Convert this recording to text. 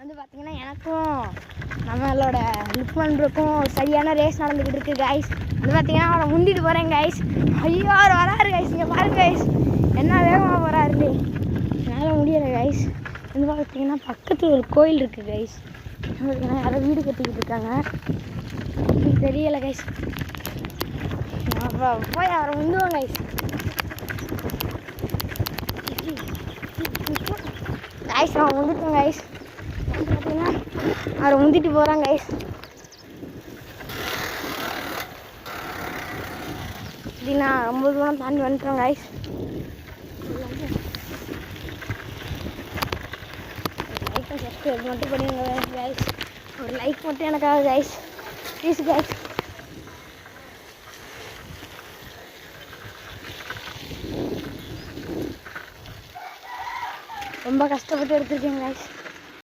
வந்து பார்த்தீங்கன்னா எனக்கும் நம்மளோட லுக்மன் ப்ரோக்கும் சரியான ரேஸ் நடந்துக்கிட்டு இருக்குது கைஸ். வந்து பார்த்தீங்கன்னா அவனை முந்திட்டு போகிறேன் கைஸ். ஐயோ அவர் வராரு கைஸ், இங்கே பாருங்க கைஸ் என்ன வேகமாக போகிறாரு, என்னால் முடியலை கைஸ். வந்து பார்த்தீங்கன்னா பக்கத்தில் ஒரு கோயில் இருக்குது கைஸ். பார்த்தீங்கன்னா யாரோ வீடு கட்டிக்கிட்டு இருக்காங்க, தெரியலை கைஸ். போய் அவரை முந்துவோம் கைஸ். கைஸ் அவன் முந்துட்டோம் கைஸ். பார்த்தீங்கன்னா அவரை முந்திட்டு போகிறான் கைஸ். அப்படின்னா ரொம்ப தூரம் தாண்டி வந்துட்டோம் கைஸ். லைக்கை சப்ஸ்கிரைப் மட்டும் பண்ணுங்க கைஸ். ஒரு லைக் மட்டும் எனக்காக கைஸ், ப்ளீஸ் கைஸ். ரொம்ப கஷ்டப்பட்டு எடுத்துருக்கேன் கைஸ்.